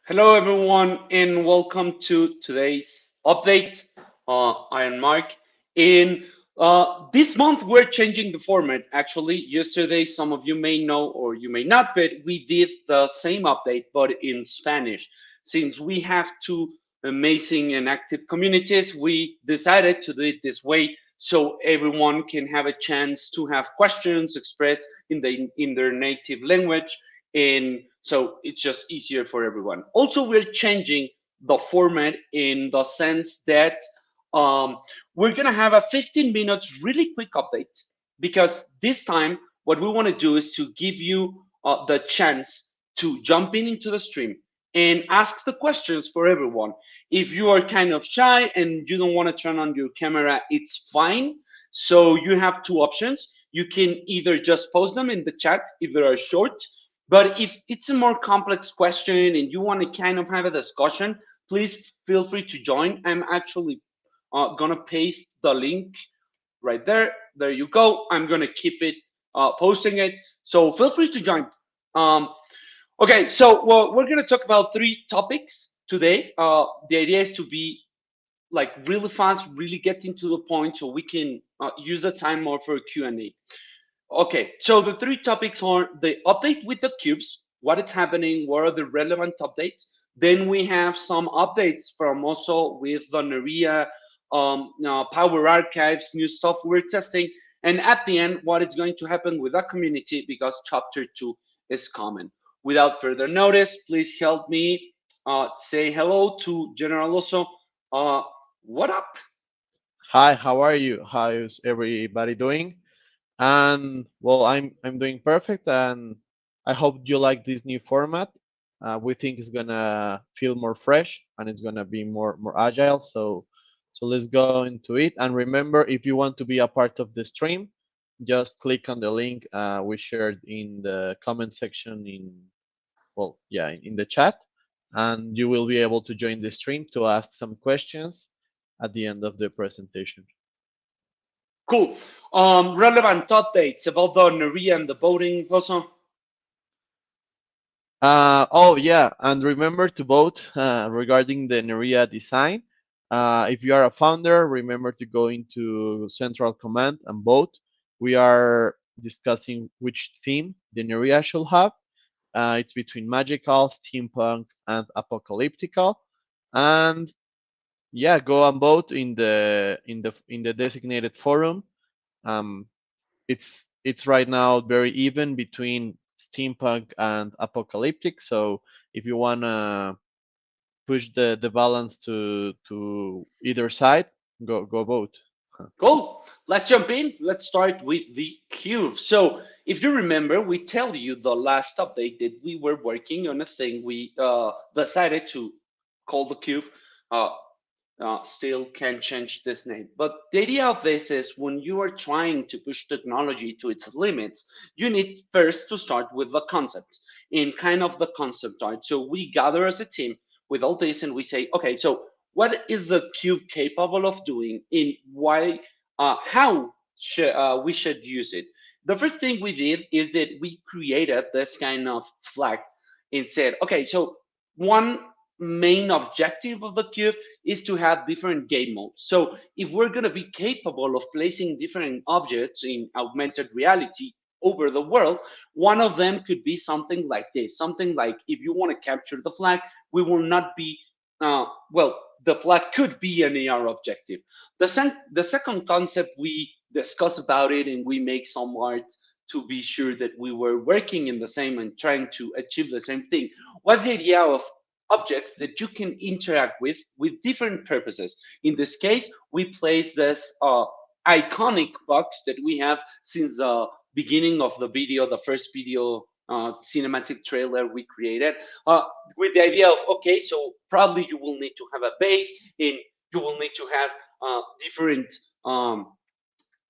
Hello, everyone, and welcome to today's update. I am Mark. In this month, we're changing the format. Actually, yesterday, some of you may know or you may not, but we did the same update, but in Spanish. Since we have two amazing and active communities, we decided to do it this way so everyone can have a chance to have questions expressed in their native language, and so it's just easier for everyone. Also, we're changing the format in the sense that um, we're gonna have a 15 minutes really quick update, because this time what we want to do is to give you the chance to jump in into the stream and ask the questions for everyone. If you are kind of shy and you don't want to turn on your camera, it's fine. So you have two options. You can either just post them in the chat if they are short, but if it's a more complex question and you want to kind of have a discussion, please feel free to join. I'm actually gonna paste the link right there. There you go. I'm gonna keep it posting it. So feel free to join. Um, okay, so we're gonna talk about three topics today. The idea is to be like really fast, really get into the point, so we can use the time more for Q&A. Okay, so the three topics are the update with the cubes, what is happening, what are the relevant updates. Then we have some updates from also with the Neria Power Archives, new stuff we're testing. And at the end, what is going to happen with the community, because chapter 2 is coming. Without further notice, please help me say hello to General Oso. Uh, what up? Hi, how are you? How is everybody doing? And well, I'm doing perfect, and I hope you like this new format. We think it's gonna feel more fresh and it's gonna be more agile. So let's go into it. And remember, if you want to be a part of the stream, just click on the link we shared in the comment section in the chat, and you will be able to join the stream to ask some questions at the end of the presentation. Cool. Relevant updates about the Neria and the voting also. Oh yeah, and remember to vote regarding the Neria design. If you are a founder, remember to go into Central Command and vote. We are discussing which theme the Neria should have. It's between magical, steampunk, and apocalyptical. And yeah, go and vote in the designated forum. Um, it's right now very even between steampunk and apocalyptic. So if you wanna push the balance to either side, go vote. Cool. Let's jump in. Let's start with the cube. So, if you remember, we tell you the last update that we were working on a thing we decided to call the cube. Uh, Still can change this name. But the idea of this is when you are trying to push technology to its limits, you need first to start with the concept in kind of the concept art. So we gather as a team with all this and we say, okay, so what is the cube capable of doing in why, how we should use it? The first thing we did is that we created this kind of flag and said, okay, so one main objective of the cube is to have different game modes. So if we're going to be capable of placing different objects in augmented reality over the world, one of them could be something like this. Something like if you want to capture the flag, we will not be, well, the flag could be an AR objective. The second concept we discuss about it and we make some art to be sure that we were working in the same and trying to achieve the same thing was the idea of objects that you can interact with different purposes. In this case, we place this iconic box that we have since the beginning of the video, the first video cinematic trailer we created, uh, with the idea of, okay, so probably you will need to have a base and you will need to have different um,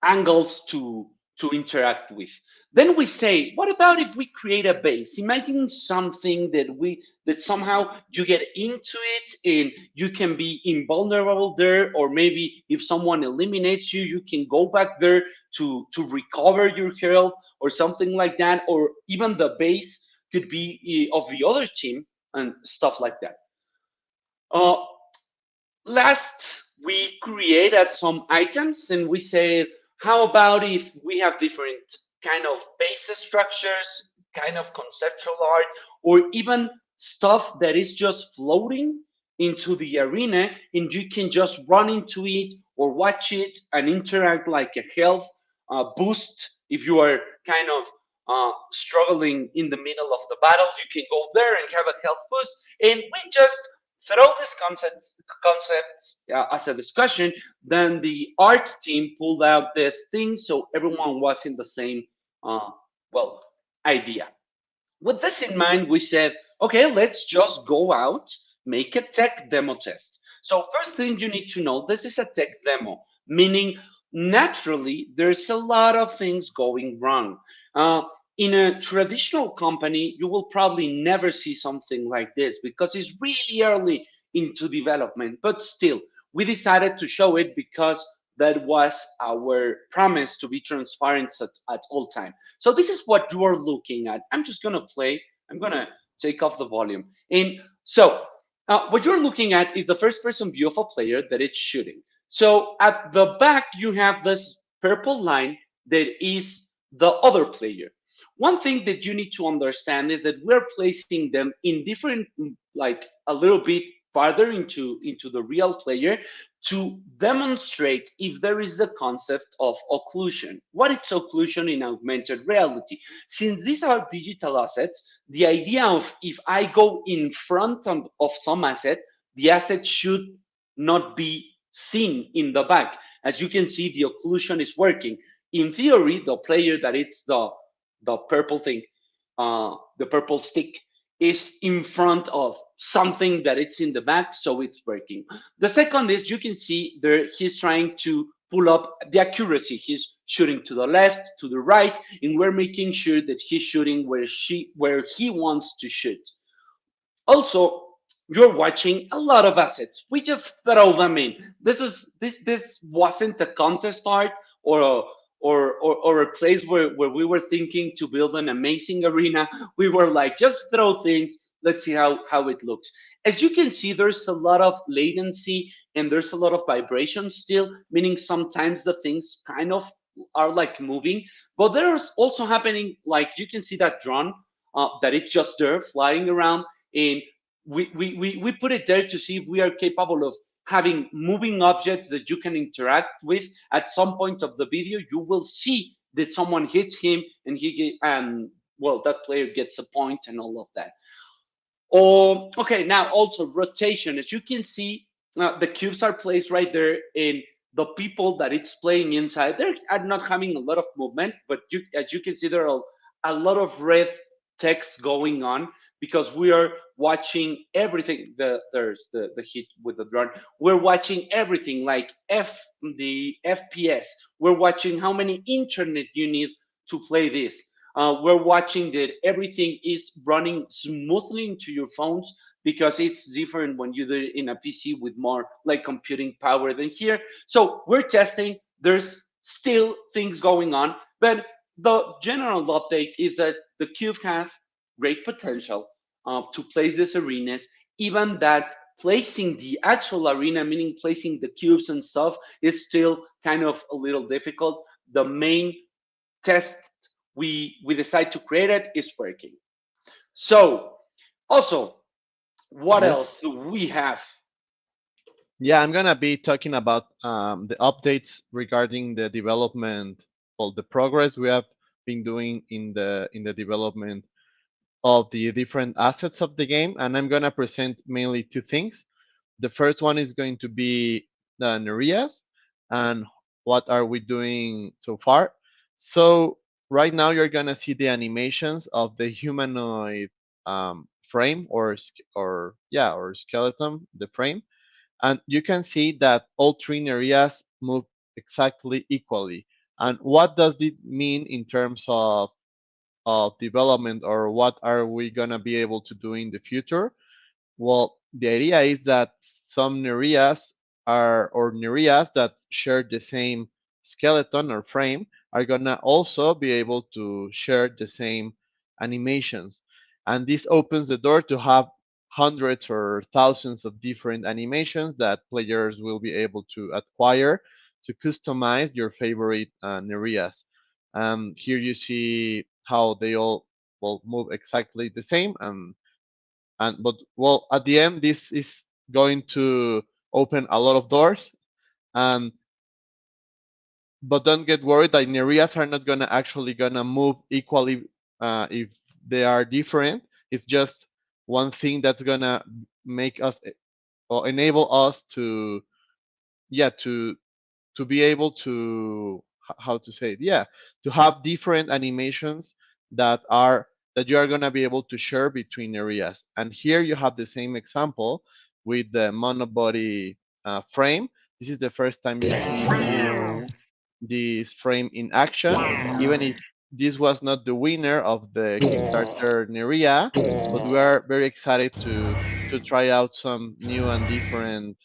angles to interact with. Then we say, what about if we create a base? Imagine something that somehow you get into it and you can be invulnerable there, or maybe if someone eliminates you, you can go back there to recover your health or something like that, or even the base could be of the other team. and stuff like that. Uh, Last, we created some items and we said, how about if we have different kind of base structures, kind of conceptual art, or even stuff that is just floating into the arena and you can just run into it or watch it and interact like a health boost. If you are kind of struggling in the middle of the battle, you can go there and have a health boost. And we just throw these concepts as a discussion. Then the art team pulled out this thing, so everyone was in the same, uh, well, idea. With this in mind, we said, okay, let's just go out, make a tech demo test. So first thing you need to know, this is a tech demo, meaning naturally there's a lot of things going wrong. Uh, in a traditional company, you will probably never see something like this because it's really early into development. But still, we decided to show it because that was our promise to be transparent at all time. So this is what you are looking at. I'm just gonna play. I'm gonna take off the volume. And so what you're looking at is the first person view of a player that it's shooting. So at the back, you have this purple line that is the other player. One thing that you need to understand is that we're placing them in different, like a little bit farther into the real player to demonstrate if there is the concept of occlusion. What is occlusion in augmented reality? Since these are digital assets, the idea of if I go in front of some asset, the asset should not be seen in the back. As you can see, the occlusion is working. In theory, the player that it's the purple thing, the purple stick, is in front of something that it's in the back, so it's working. The second is you can see there he's trying to pull up the accuracy. He's shooting to the left, to the right, and we're making sure that he's shooting where he wants to shoot. Also, you're watching a lot of assets. We just throw them in. This wasn't a contest art or or a place where we were thinking to build an amazing arena. We were like, just throw things. Let's see how it looks. As you can see, there's a lot of latency and there's a lot of vibration still, meaning sometimes the things kind of are like moving. But there's also happening, like you can see that drone that it's just there flying around, and we put it there to see if we are capable of having moving objects that you can interact with. At some point of the video, you will see that someone hits him and and well, that player gets a point and all of that. Okay, now also rotation. As you can see, the cubes are placed right there, and the people that it's playing inside, they are not having a lot of movement, but as you can see, there are a lot of red text going on because we are watching everything. There's the hit with the drone. We're watching everything like the FPS. We're watching how many internet you need to play this. We're watching that everything is running smoothly into your phones because it's different when you do it in a PC with more like computing power than here. So we're testing. There's still things going on, but the general update is that the Cube have great potential to place these arenas. Even that placing the actual arena, meaning placing the cubes and stuff, is still kind of a little difficult. The main test we decide to create it is working. So also, what else Yes. do we have? Yeah, I'm gonna be talking about the updates regarding the development, well, the progress we have been doing in the development of the different assets of the game, and I'm gonna present mainly two things. The first one is going to be the Nereas and what are we doing so far. So right now you're gonna see the animations of the humanoid frame or yeah or skeleton, the frame, and you can see that all three areas move exactly equally. And what does it mean in terms of development, or what are we going to be able to do in the future? Well, the idea is that some areas or areas that share the same skeleton or frame are going to also be able to share the same animations. And this opens the door to have hundreds or thousands of different animations that players will be able to acquire to customize your favorite areas. Here you see how they all will move exactly the same, and but well, at the end, this is going to open a lot of doors. And but don't get worried that areas are not gonna actually gonna move equally if they are different. It's just one thing that's gonna make us or enable us to yeah to be able to how to say it, yeah, to have different animations that are that you are going to be able to share between areas. And here you have the same example with the monobody frame. This is the first time you see this frame in action, even if this was not the winner of the Kickstarter Neria, but we are very excited to try out some new and different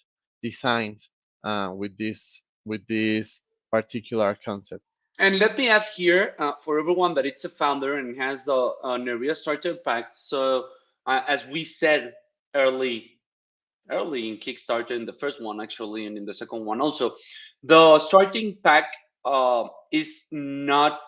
designs with this particular concept. And let me add here for everyone that it's a founder and has the Neria Starter Pack. So as we said early early in Kickstarter, in the first one actually, and in the second one also. The starting pack is not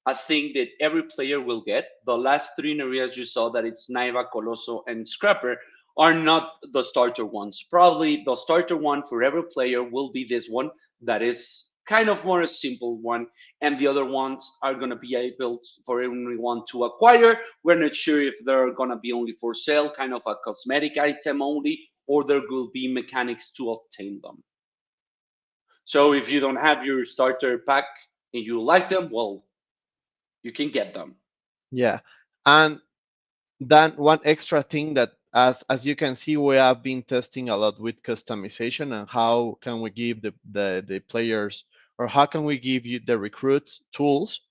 a thing that every player will get. The last three areas you saw, that it's Naiva, Colosso, and Scrapper, are not the starter ones. Probably the starter one for every player will be this one that is kind of more a simple one, and the other ones are going to be able for everyone to acquire. We're not sure if they're going to be only for sale, kind of a cosmetic item only, or there will be mechanics to obtain them. So if you don't have your starter pack and you like them, well, you can get them. Yeah, and then one extra thing that as you can see, we have been testing a lot with customization and how can we give the players, or how can we give you the recruits tools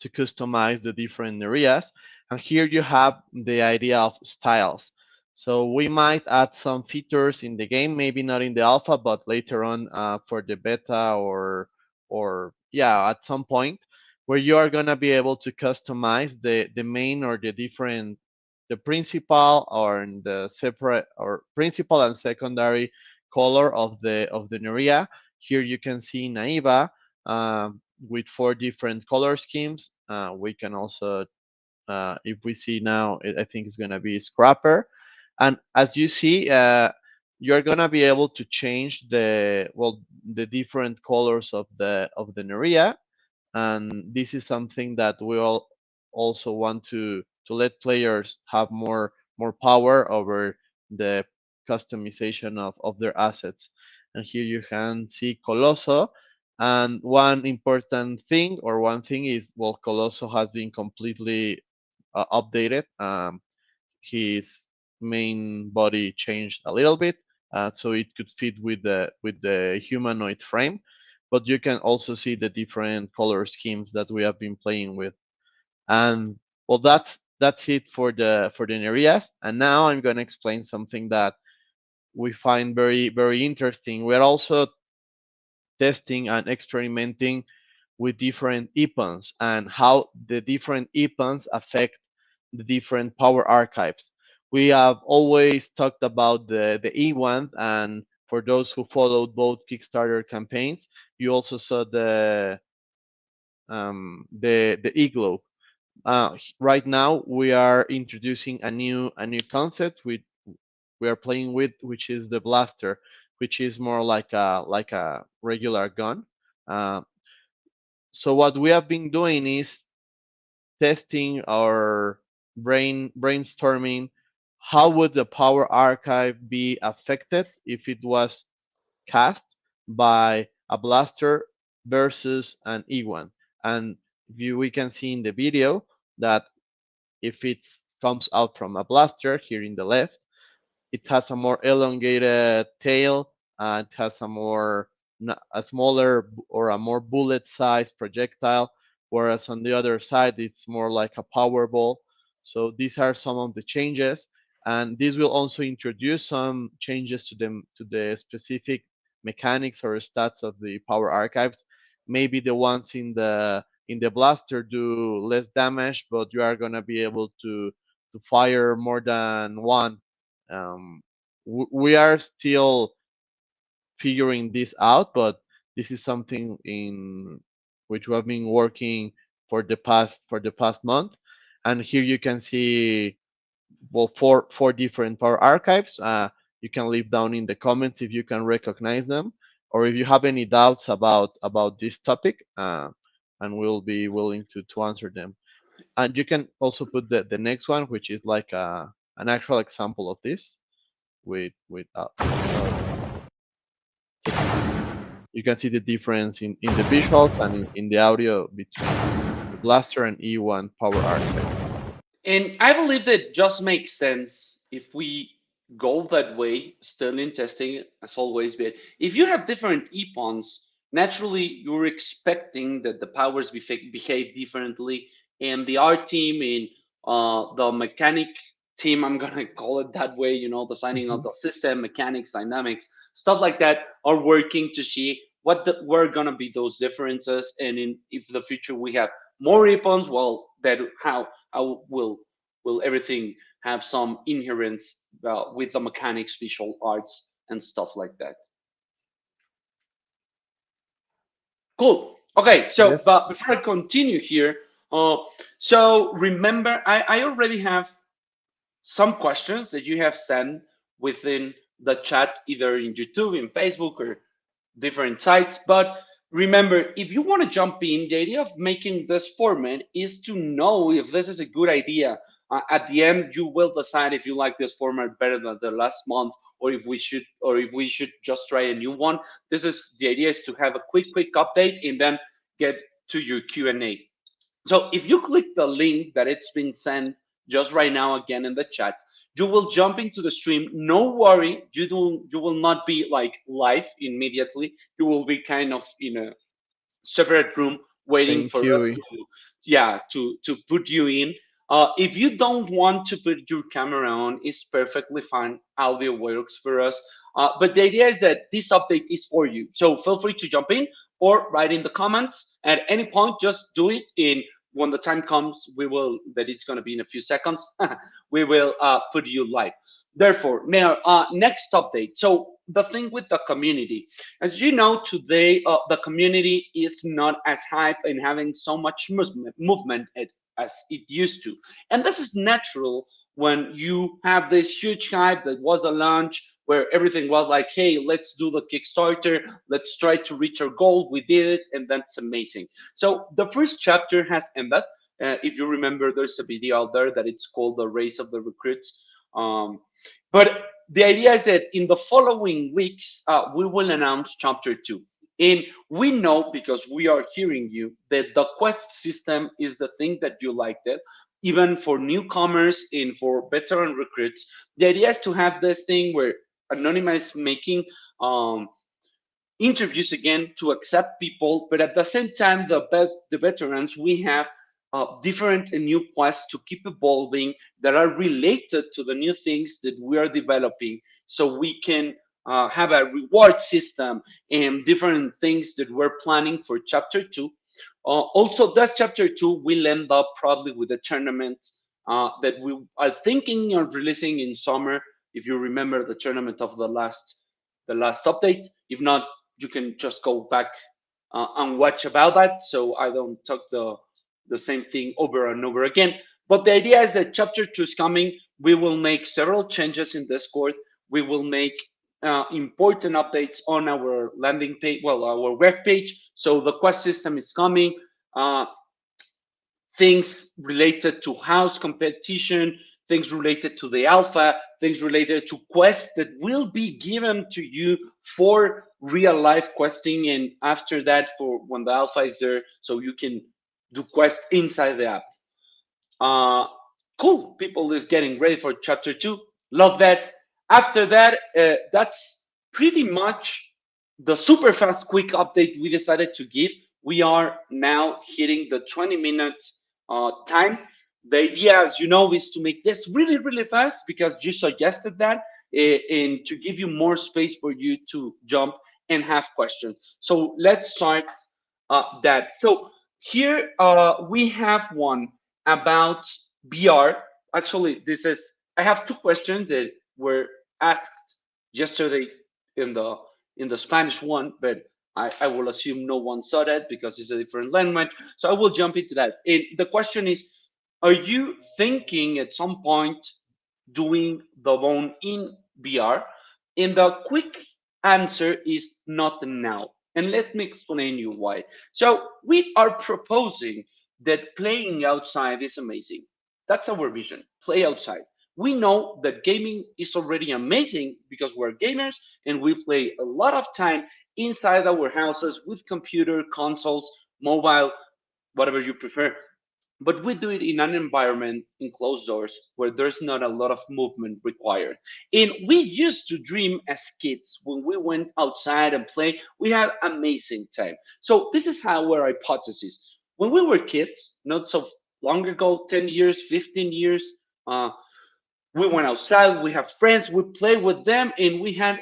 to customize the different areas. And here you have the idea of styles. So we might add some features in the game, maybe not in the alpha, but later on for the beta, or yeah, at some point where you are gonna be able to customize the main or the different the principal or the separate or principal and secondary color of the area. Here you can see Naiva with four different color schemes. We can also, if we see now, I think it's going to be Scrapper. And as you see, you're going to be able to change the different colors of the Neria, and this is something that we all also want to let players have more power over the customization of their assets. And here you can see Colosso, and one important thing, or one thing is, well, Colosso has been completely updated. His main body changed a little bit, so it could fit with the humanoid frame. But you can also see the different color schemes that we have been playing with. And well, that's it for the areas. And now I'm going to explain something that we find very interesting. We're also testing and experimenting with different EPUNs and how the different EPUNs affect the different power archives. We have always talked about the E1, and for those who followed both Kickstarter campaigns, you also saw the E-Globe. Right now, we are introducing a new concept we are playing with, which is the blaster, which is more like a regular gun. Uh, so what we have been doing is testing our brainstorming how would the power archive be affected if it was cast by a blaster versus an E1. And we can see in the video that if it comes out from a blaster here in the left, it has a more elongated tail. It has a smaller or a more bullet-sized projectile, whereas on the other side it's more like a power ball. So these are some of the changes, and this will also introduce some changes to the specific mechanics or stats of the power archives. Maybe the ones in the blaster do less damage, but you are gonna be able to to fire more than one. We are still figuring this out, but this is something in which we have been working for the past month. And here you can see, well, four different power archives. You can leave down in the comments if you can recognize them, or if you have any doubts about this topic, and we'll be willing to answer them. And you can also put the next one, which is like an actual example of this with you can see the difference in the visuals and in the audio between the Blaster and E1 Power Archive. And I believe that just makes sense if we go that way, still in testing as always. But if you have different EPONs, naturally you're expecting that the powers behave differently. And the art team in the mechanic team, I'm gonna call it that way, designing of Mhm. the system, mechanics, dynamics, stuff like that, are working to see were gonna be those differences. And in if the future we have more EPONs, well, that how will everything have some inherence with the mechanics, visual arts, and stuff like that. Cool. Okay, so Yes. but before I continue here, uh, so remember, I already have some questions that you have sent within the chat, either in YouTube, in Facebook, or different sites. But remember, if you want to jump in, the idea of making this format is to know if this is a good idea. At the end, you will decide if you like this format better than the last month, or if we should just try a new one. This is the idea is to have a quick update and then get to your Q&A. So if you click the link that it's been sent just right now again in the chat, you will jump into the stream. No worry, you will not be like live immediately. You will be kind of in a separate room waiting Thank for us you. to put you in. If you don't want to put your camera on, it's perfectly fine. Audio works for us. But the idea is that this update is for you. So feel free to jump in or write in the comments at any point. Just do it in when the time comes. We will that it's going to be in a few seconds. We will put you live. Therefore, now next update. So the thing with the community, as you know, today the community is not as hype and having so much movement as it used to. And this is natural when you have this huge hype that was a launch where everything was like, hey, let's do the Kickstarter, let's try to reach our goal. We did it, and that's amazing. So the first chapter has ended. If you remember, there's a video out there that it's called The Race of the Recruits. Um, but the idea is that in the following weeks, we will announce chapter two. And we know because we are hearing you that the quest system is the thing that you liked it, even for newcomers and for veteran recruits. The idea is to have this thing where Anonymous making um, interviews again to accept people, but at the same time, the veterans we have different and new quests to keep evolving that are related to the new things that we are developing, so we can have a reward system and different things that we're planning for chapter two. Also, that chapter two will end up probably with a tournament that we are thinking of releasing in summer. If you remember the tournament of the last update. If not, you can just go back and watch about that. So I don't talk the same thing over and over again. But the idea is that chapter two is coming. We will make several changes in Discord. We will make important updates on our landing page, well, our web page. So the quest system is coming. Uh, Things related to house competition, things related to the alpha, things related to quests that will be given to you for real life questing, and after that, for when the alpha is there, so you can do quests inside the app. Uh, cool. People is getting ready for chapter two. Love that. After that, that's pretty much the super fast, quick update we decided to give. We are now hitting the 20 minutes time. The idea, as you know, is to make this really, really fast because you suggested that, and to give you more space for you to jump and have questions. So let's start that. So here we have one about BR. actually, this is. I have two questions that were asked yesterday in the Spanish one, but I will assume no one saw that because it's a different language. So I will jump into that. The question is: are you thinking at some point doing the bone in VR? And the quick answer is not now. And let me explain you why. So we are proposing that playing outside is amazing. That's our vision. Play outside. We know that gaming is already amazing because we're gamers and we play a lot of time inside our houses with computer, consoles, mobile, whatever you prefer. But we do it in an environment in closed doors where there's not a lot of movement required. And we used to dream as kids when we went outside and play, we had amazing time. So this is our hypothesis. When we were kids, not so long ago, 10 years, 15 years, uh, we went outside, we have friends, we play with them, and we had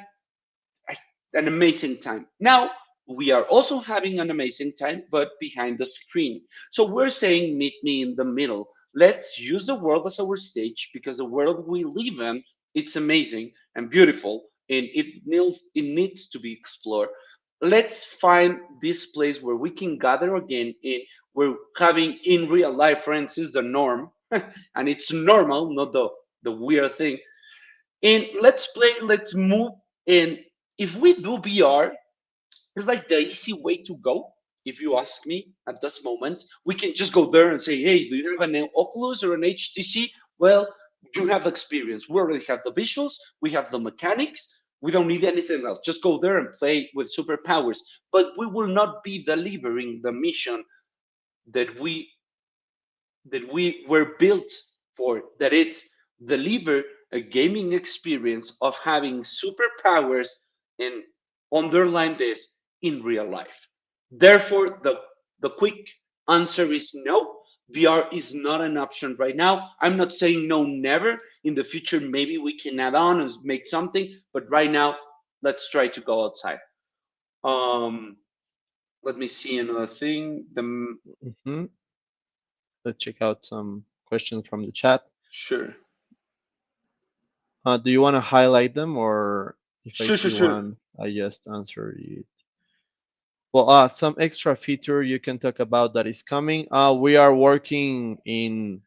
an amazing time. Now we are also having an amazing time, but behind the screen. So we're saying, meet me in the middle. Let's use the world as our stage because the world we live in, it's amazing and beautiful, and it needs to be explored. Let's find this place where we can gather again, and we're having in real life friends is the norm, and it's normal, not the weird thing. And let's play, let's move. And if we do VR, it's like the easy way to go. If you ask me at this moment, we can just go there and say, hey, do you have an Oculus or an HTC? Well, you have experience. We already have the visuals, we have the mechanics. We don't need anything else. Just go there and play with superpowers. But we will not be delivering the mission that we were built for, that it's deliver a gaming experience of having superpowers and underline this in real life. Therefore, the quick answer is no. VR is not an option right now. I'm not saying no, never. In the future, maybe we can add on and make something, but right now, let's try to go outside. Um, Let me see another thing. Hmm. Let's check out some questions from the chat. Sure, Do you want to highlight them, or if I sure, sure, see sure. one, I just answer it? Well, some extra feature you can talk about that is coming. We are working in,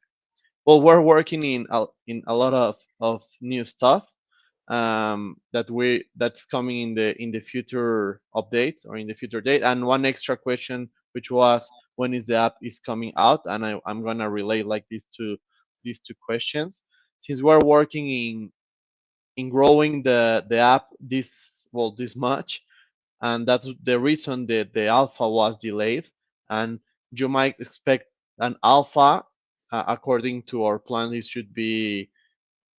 well, we're working in a lot of new stuff that's coming in the future updates or in the future date. And one extra question, which was when is the app is coming out, and I'm gonna relate like these two questions. Since we're working in growing the app this much, and that's the reason that the alpha was delayed. And you might expect an alpha. According to our plan, it should be,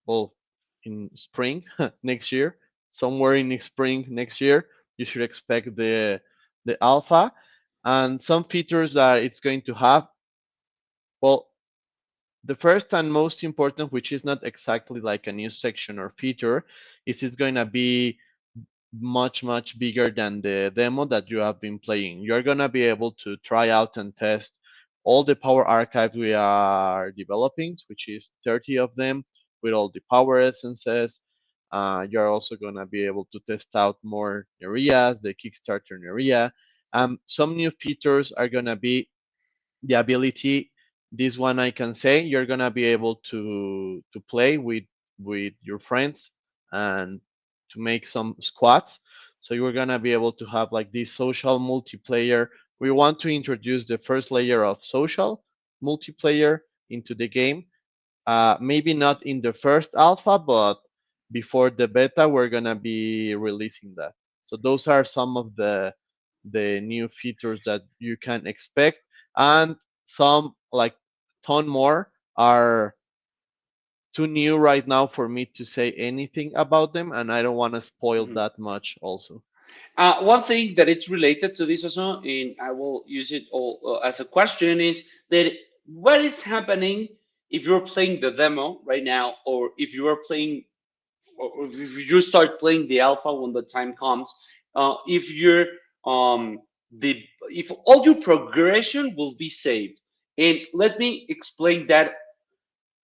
well, in spring next year, somewhere in spring next year. You should expect the alpha, and some features that it's going to have. Well, the first and most important, which is not exactly like a new section or feature, is it's going to be much bigger than the demo that you have been playing. You're gonna be able to try out and test all the power archives we are developing, which is 30 of them, with all the power essences. You're also gonna be able to test out more areas, the Kickstarter area. Some new features are gonna be the ability. This one I can say, you're gonna be able to play with your friends and to make some squads. So you're gonna be able to have like this social multiplayer. We want to introduce the first layer of social multiplayer into the game. Maybe not in the first alpha, but before the beta, we're gonna be releasing that. So those are some of the new features that you can expect, and some like ton more are too new right now for me to say anything about them, and I don't want to spoil Mhm. that much also. One thing that it's related to this also, and I will use it all as a question, is that what is happening if you're playing the demo right now, or if you are playing, or if you start playing the alpha when the time comes, if you're the if all your progression will be saved, and let me explain that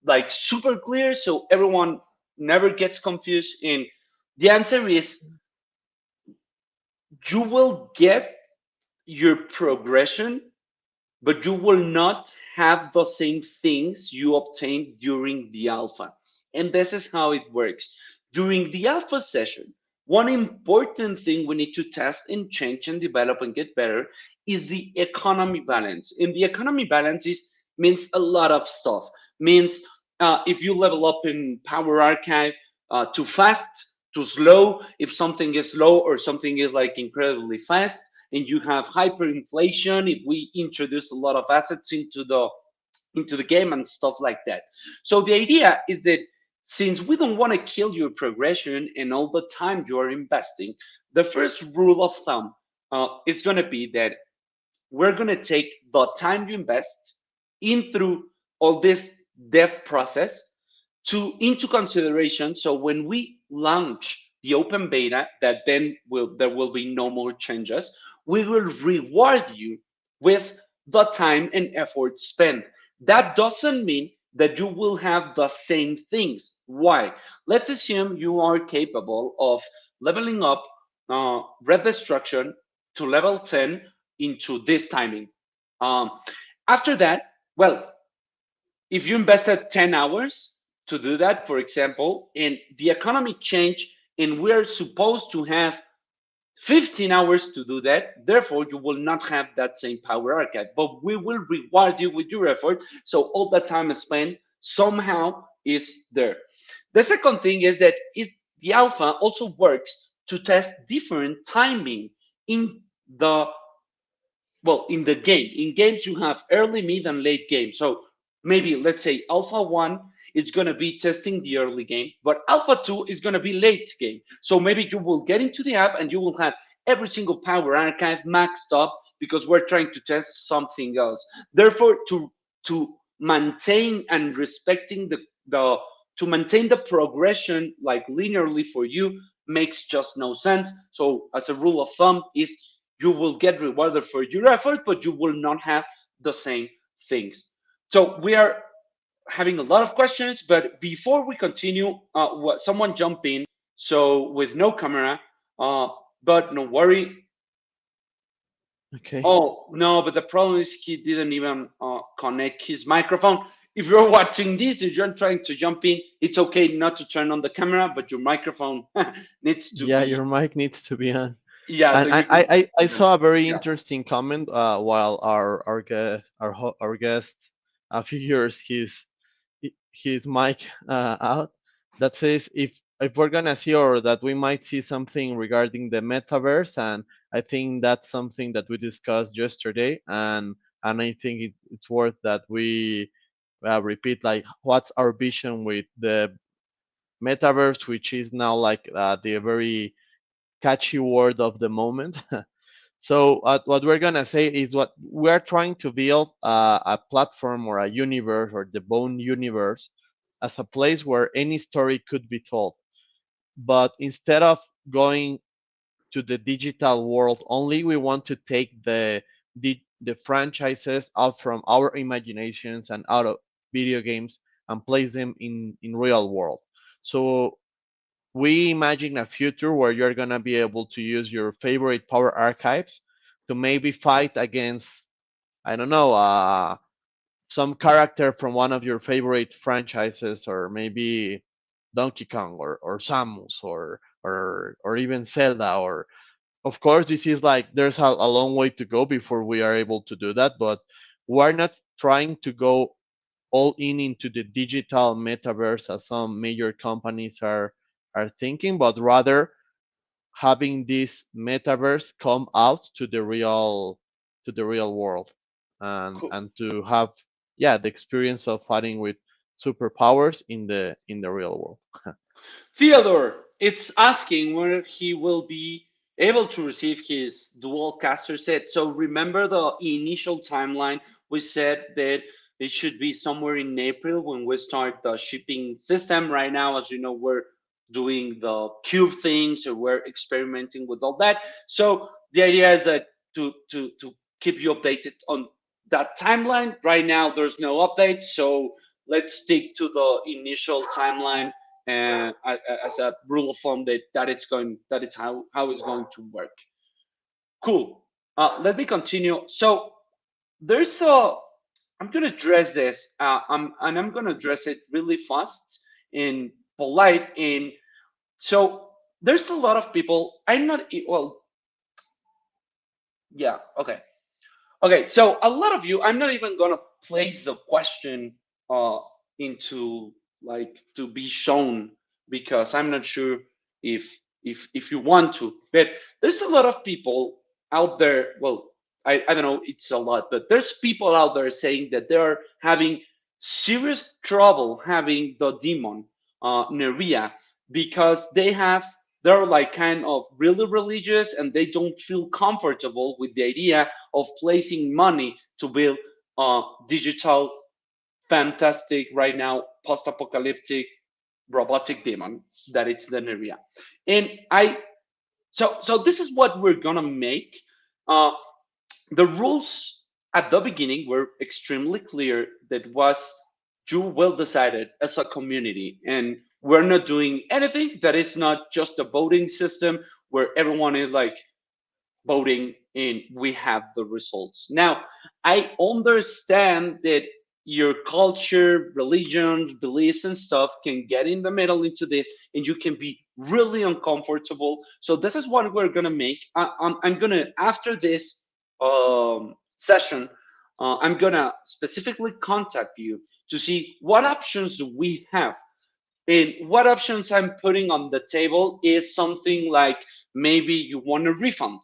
like super clear so everyone never gets confused? And the answer is you will get your progression, but you will not have the same things you obtained during the alpha. And this is how it works. During the alpha session, one important thing we need to test and change and develop and get better is the economy balance. And the economy balance is means a lot of stuff. Means if you level up in Power Archive too fast, too slow, if something is slow or something is like incredibly fast, and you have hyperinflation if we introduce a lot of assets into the game and stuff like that. So the idea is that since we don't want to kill your progression and all the time you are investing, the first rule of thumb is going to be that we're going to take the time you invest in through all this dev process to into consideration. So when we launch the open beta, that then will there will be no more changes. We will reward you with the time and effort spent. That doesn't mean that you will have the same things. Why? Let's assume you are capable of leveling up red destruction to level 10 into this timing. Um, After that, well, if you invested 10 hours to do that, for example, and the economy changed and we're supposed to have 15 hours to do that, therefore you will not have that same power archive, but we will reward you with your effort. So all the time spent somehow is there. The second thing is that the alpha also works to test different timing in the in the game. In games, you have early, mid, and late game. So maybe let's say Alpha 1 is going to be testing the early game, but Alpha 2 is going to be late game. So maybe you will get into the app and you will have every single power archive maxed up because we're trying to test something else. Therefore, to maintain and respecting the to maintain the progression like linearly for you makes just no sense. So as a rule of thumb is you will get rewarded for your effort, but you will not have the same things. So we are having a lot of questions, but before we continue, someone jump in. So with no camera, uh, but no worry. Okay. Oh no, but the problem is he didn't even connect his microphone. If you're watching this, if you're trying to jump in, it's okay not to turn on the camera, but your microphone needs to Yeah, be. your mic needs to be on. Yeah, so And you can. I saw a very Yeah. interesting comment while our guest figures his mic out, that says if we're gonna see, or that we might see something regarding the metaverse. And I think that's something that we discussed yesterday. And I think it's worth that we repeat, like, what's our vision with the metaverse, which is now like the very catchy word of the moment. So what we're gonna say is, what we're trying to build a platform or a universe, or the Bone universe, as a place where any story could be told. But instead of going to the digital world only, we want to take the franchises out from our imaginations and out of video games, and place them in real world. So we imagine a future where you're gonna be able to use your favorite power archives to maybe fight against, I don't know, some character from one of your favorite franchises, or maybe Donkey Kong, or Samus, or even Zelda. Or, of course, this is like, there's a long way to go before we are able to do that, but we're not trying to go all in into the digital metaverse as some major companies are thinking, but rather having this metaverse come out to the real world, Cool. and to have, yeah, the experience of fighting with superpowers in the real world. Theodore is asking where he will be able to receive his dual caster set. So remember the initial timeline. We said that it should be somewhere in April when we start the shipping system. Right now, as you know, we're doing the cube things, or we're experimenting with all that. So the idea is that to keep you updated on that timeline. Right now, there's no update, so let's stick to the initial timeline and as a rule of thumb that it's going that it's how it's going to work. Cool. Let me continue. So there's a I'm gonna address this. I'm gonna address it really fast and polite. And so there's a lot of people. I'm not well. Yeah. Okay. Okay, so a lot of you, I'm not even gonna place the question uh into like to be shown because I'm not sure if if you want to. But there's a lot of people out there. Well, I don't know, it's a lot, but there's people out there saying that they're having serious trouble having the demon Neria because they're like kind of really religious and they don't feel comfortable with the idea of placing money to build a digital, fantastic, right now, post-apocalyptic robotic demon that it's the Neria. And so this is what we're gonna make. Uh, the rules at the beginning were extremely clear. That was you well decided as a community, and we're not doing anything that is not just a voting system where everyone is like voting and we have the results. Now, I understand that your culture, religion, beliefs, and stuff can get in the middle into this and you can be really uncomfortable. So, this is what we're going to make. I'm going to, after this session, I'm going to specifically contact you to see what options we have. And what options I'm putting on the table is something like maybe you want a refund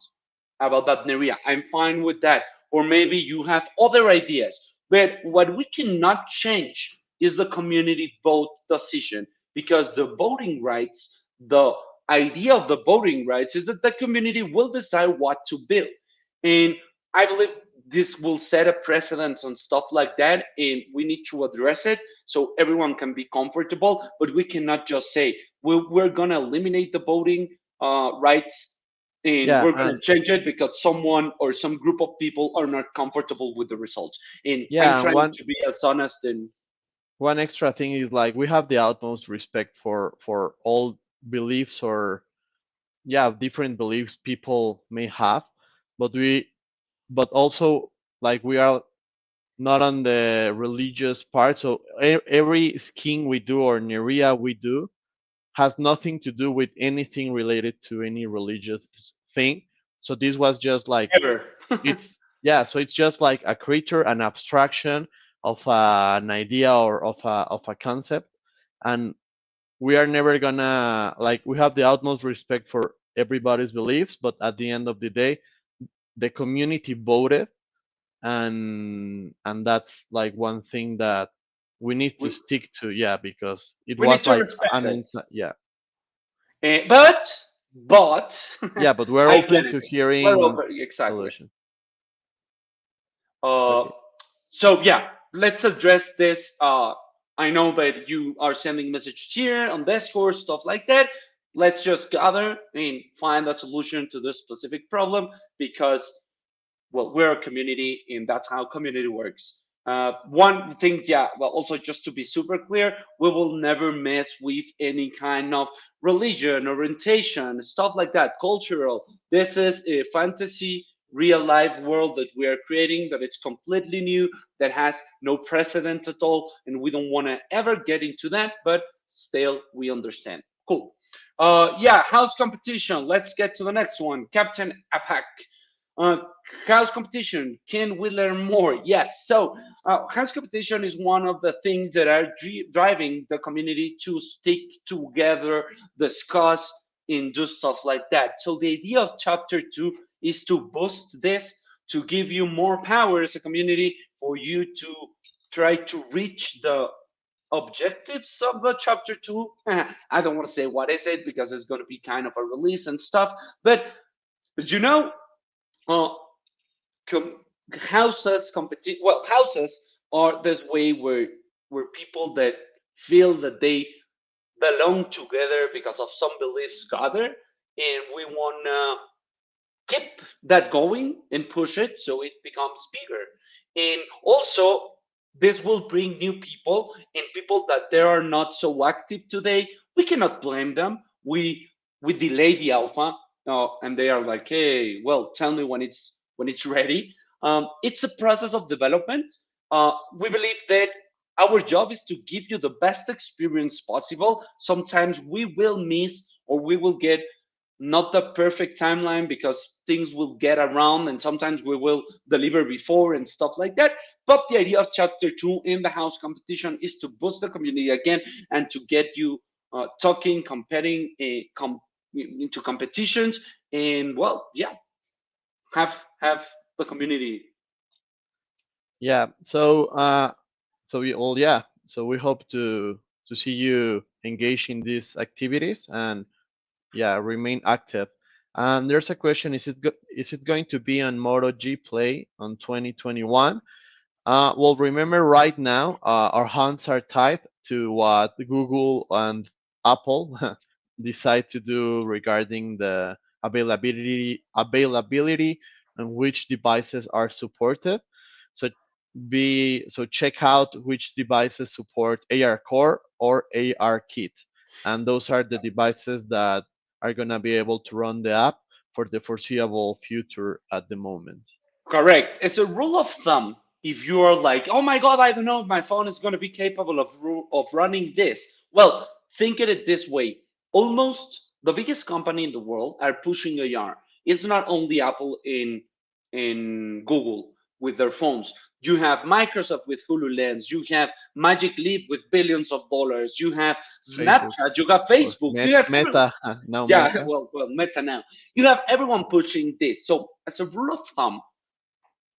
about that Neria. I'm fine with that. Or maybe you have other ideas. But what we cannot change is the community vote decision because the voting rights, the idea of the voting rights is that the community will decide what to build. And I believe this will set a precedence on stuff like that, and we need to address it so everyone can be comfortable. But we cannot just say we're going to eliminate the voting rights and Yeah, we're going to and change it because someone or some group of people are not comfortable with the results. And I'm yeah, and trying to be as honest and one extra thing is like we have the utmost respect for all beliefs or yeah different beliefs people may have, but but also like we are not on the religious part. So every scheme we do or neria we do has nothing to do with anything related to any religious thing. So this was just like ever. it's yeah. So it's just like a creature, an abstraction of an idea or of a concept, and we are never gonna like we have the utmost respect for everybody's beliefs, but at the end of the day, the community voted and that's like one thing that we need to we, stick to, yeah, because it we need was to like respect it. yeah, But yeah, but we're I get open it. to We're hearing over exactly. solution. Uh, Okay. so yeah, let's address this. I know that you are sending messages here on Discord, stuff like that. Let's just gather and find a solution to this specific problem because well, we're a community and that's how community works. One thing, yeah, well, also just to be super clear, we will never mess with any kind of religion, orientation, stuff like that, cultural. This is a fantasy, real life world that we are creating that it's completely new, that has no precedent at all, and we don't want to ever get into that, but still, we understand. Cool. Yeah, house competition. Let's get to the next one. Captain Apak. Uh, House competition. Can we learn more? Yes. So, house competition is one of the things that are driving the community to stick together, discuss, and do stuff like that. So, the idea of chapter two is to boost this, to give you more power as a community for you to try to reach the objectives of the chapter two. I don't want to say what is it because it's going to be kind of a release and stuff, but you know, uh, houses competi well houses are this way where people that feel that they belong together because of some beliefs gather and we want to keep that going and push it so it becomes bigger and also This will bring new people and people that they are not so active today. We cannot blame them. We delay the alpha, and they are like, hey, well, tell me when it's ready. It's a process of development. We believe that our job is to give you the best experience possible. Sometimes we will miss or we will get not the perfect timeline because things will get around and sometimes we will deliver before and stuff like that. But the idea of chapter 2 in the house competition is to boost the community again and to get you talking, competing into competitions, and well, yeah, have the community. Yeah. So we all, yeah. So we hope to see you engage in these activities and yeah, remain active. And there's a question: is it going to be on MotoG Play on 2021? Well, remember right now, our hands are tied to what Google and Apple decide to do regarding the availability and which devices are supported. So check out which devices support AR Core or AR Kit, and those are the devices that are gonna be able to run the app for the foreseeable future at the moment. Correct. As a rule of thumb, if you are like, oh my God, I don't know if my phone is going to be capable of running this. Well, think of it this way: almost the biggest company in the world are pushing AR. It's not only Apple in Google with their phones. You have Microsoft with HoloLens. You have Magic Leap with billions of dollars. You have Facebook Snapchat. You have or Facebook. You have everyone. Meta, now Yeah, Meta. well, Meta now. You have everyone pushing this. So, as a rule of thumb,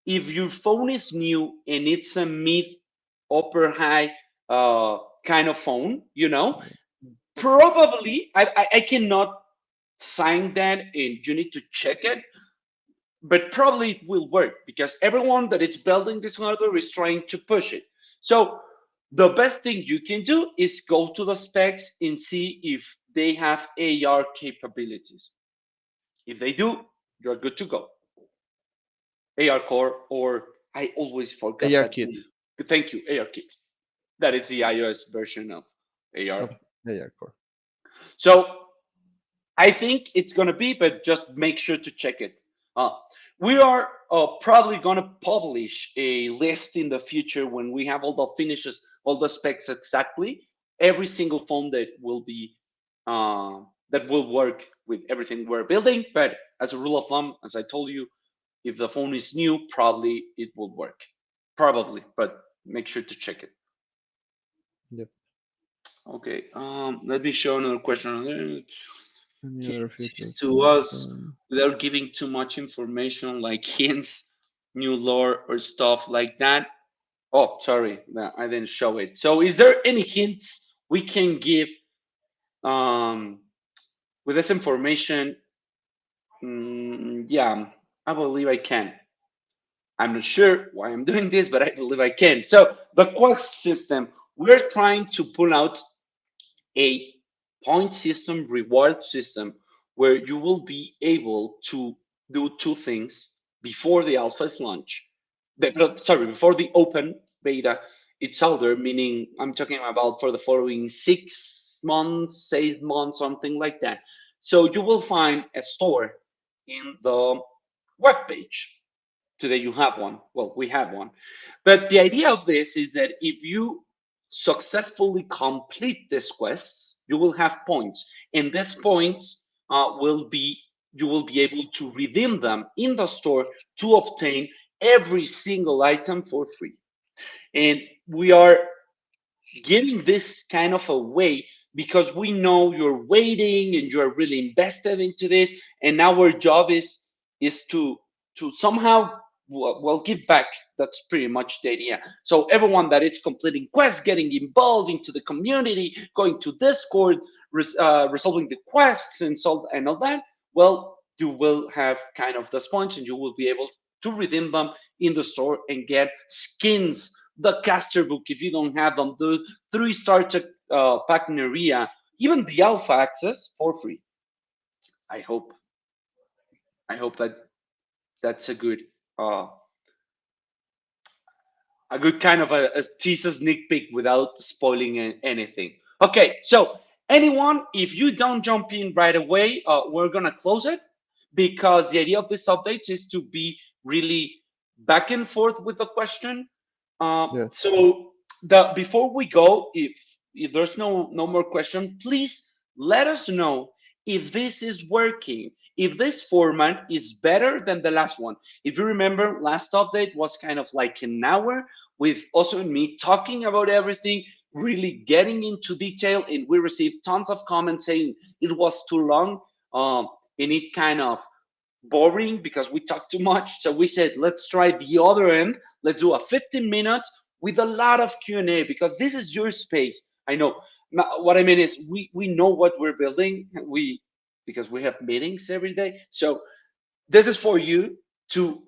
if your phone is new and it's a mid upper high kind of phone, probably I cannot sign that and you need to check it, but probably it will work because everyone that is building this hardware is trying to push it. So the best thing you can do is go to the specs and see if they have AR capabilities. If they do, you're good to go. AR Core, or I always forgot AR that Kit. name. Thank you, AR Kit. That is the iOS version of AR. Of AR Core. So I think it's gonna be, but just make sure to check it. Uh, we are probably gonna publish a list in the future when we have all the finishes, all the specs exactly. Every single phone that will work with everything we're building. But as a rule of thumb, as I told you, if the phone is new, probably it will work. Probably, but make sure to check it. Yep. Okay. Let me show another question. Any Can other teach features to for the us phone? without giving too much information, like hints, new lore, or stuff like that. Oh, sorry, no, I didn't show it. So, is there any hints we can give um, with this information? Yeah, I believe I can. I'm not sure why I'm doing this, but I believe I can. So, the quest system, we're trying to pull out a point system, reward system, where you will be able to do two things before the alpha's launch. Sorry, before the open beta it's out there, meaning I'm talking about for the following 6 months, 8 months, something like that. So you will find a store in the web page. Today you have one. Well, we have one. But the idea of this is that if you successfully complete these quests, you will have points, and these points will be you will be able to redeem them in the store to obtain every single item for free. And we are giving this kind of a way because we know you're waiting and you're really invested into this, and our job is to somehow well give back. That's pretty much the idea. So everyone that is completing quests, getting involved into the community, going to Discord, resolving the quests and all that, well, you will have kind of those points and you will be able to redeem them in the store and get skins, the caster book if you don't have them, the 3 star pack Neria, even the alpha access for free. I hope I hope that that's a good uh a good kind of a teaser sneak peek without spoiling anything. Okay, so anyone, if you don't jump in right away, we're gonna close it because the idea of this update is to be really back and forth with the question. Yes. So the before we go, if there's no more question, please let us know if this is working, if this format is better than the last one. If you remember, last update was kind of like an hour with also me talking about everything, really getting into detail, and we received tons of comments saying it was too long, and it kind of boring because we talk too much. So we said, let's try the other end. Let's do a 15 minutes with a lot of Q&A because this is your space. I know. What I mean is we know what we're building. We because we have meetings every day. So this is for you to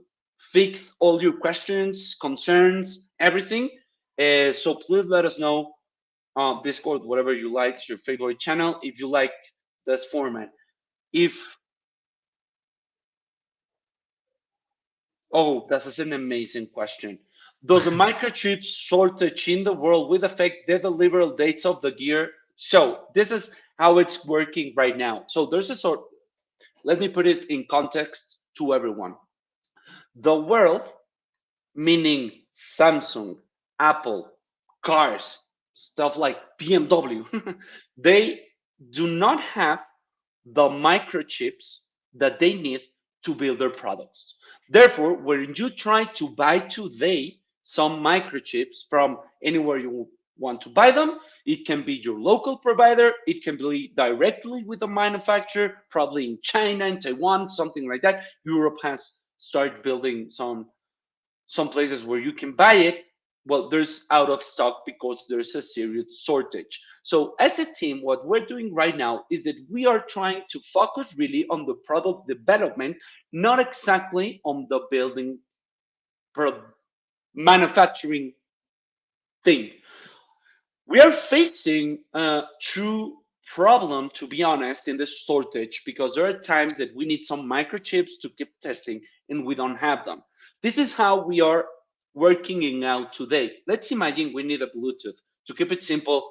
fix all your questions, concerns, everything. So please let us know, Discord, whatever you like, your favorite channel, if you like this format. If Oh, that is an amazing question. Does the microchip shortage in the world will affect the delivery dates of the gear? So this is how it's working right now. So there's a sort. Let me put it in context to everyone. The world, meaning Samsung, Apple, cars, stuff like BMW, they do not have the microchips that they need to build their products. Therefore, when you try to buy today some microchips from anywhere you want to buy them, it can be your local provider, it can be directly with a manufacturer, probably in China, in Taiwan, something like that. Europe has started building some places where you can buy it. Well, there's out of stock because there's a serious shortage. So as a team, what we're doing right now is that we are trying to focus really on the product development, not exactly on the building manufacturing thing. We are facing a true problem, to be honest, in this shortage because there are times that we need some microchips to keep testing and we don't have them. This is how we are working it out today. Let's imagine we need a Bluetooth to keep it simple,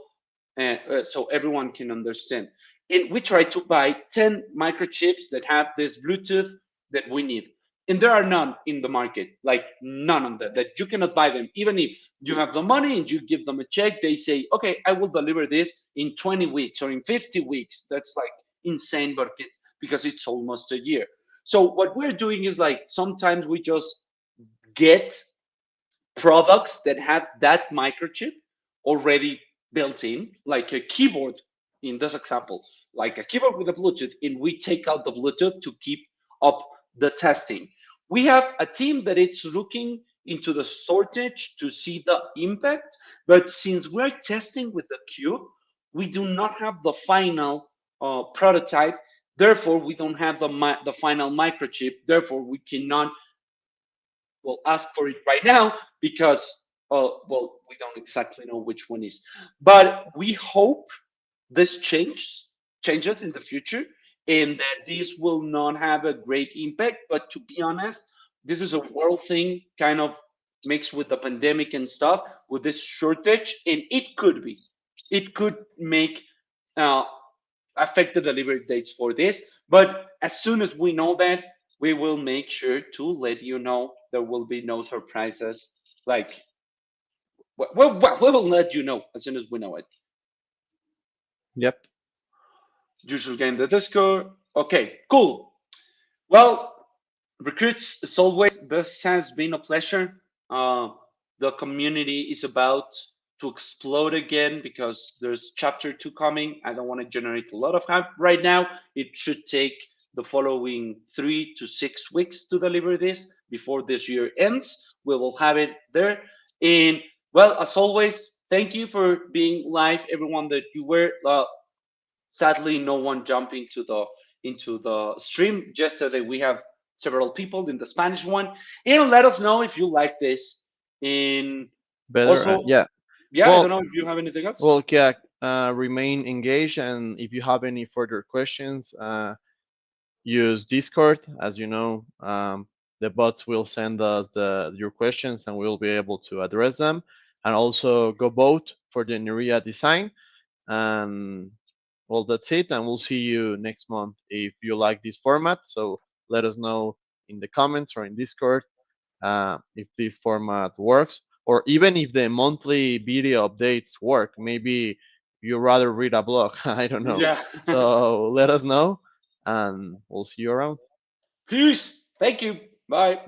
so everyone can understand. And we try to buy 10 microchips that have this Bluetooth that we need. And there are none in the market, like none of them, that you cannot buy them. Even if you have the money and you give them a check, they say, okay, I will deliver this in 20 weeks or in 50 weeks. That's like insane, but because it's almost a year. So what we're doing is like sometimes we just get products that have that microchip already built in, like a keyboard in this example, like a keyboard with a Bluetooth, and we take out the Bluetooth to keep up the testing. We have a team that is looking into the shortage to see the impact, but since we're testing with the cube, we do not have the final prototype. Therefore, we don't have the final microchip. Therefore, we cannot will ask for it right now because well, we don't exactly know which one is, but we hope this changes in the future and that this will not have a great impact. But to be honest, this is a world thing, kind of mixed with the pandemic and stuff, with this shortage, and it could make uh, affect the delivery dates for this. But as soon as we know that, we will make sure to let you know. There will be no surprises. Like, we will let you know as soon as we know it. Yep. You should get in the Discord. Okay, cool. Well, recruits, as always, this has been a pleasure. The community is about to explode again because there's chapter 2 coming. I don't want to generate a lot of hype right now. It should take the following 3 to 6 weeks to deliver this before this year ends. We will have it there. And well, as always, thank you for being live, everyone that you were. Sadly, no one jumped into the stream. Yesterday, we have several people in the Spanish one. And let us know if you like this. And Better. also, Yeah. yeah, I don't Well, know if you have anything else. well, yeah. Remain engaged, and if you have any further questions, use Discord. As you know, the bots will send us your questions and we'll be able to address them. And also go vote for the Neria design. And well, that's it. And we'll see you next month if you like this format. So let us know in the comments or in Discord if this format works, or even if the monthly video updates work. Maybe you rather read a blog. I don't know. Yeah. So let us know, and we'll see you around. Peace. Thank you. Bye.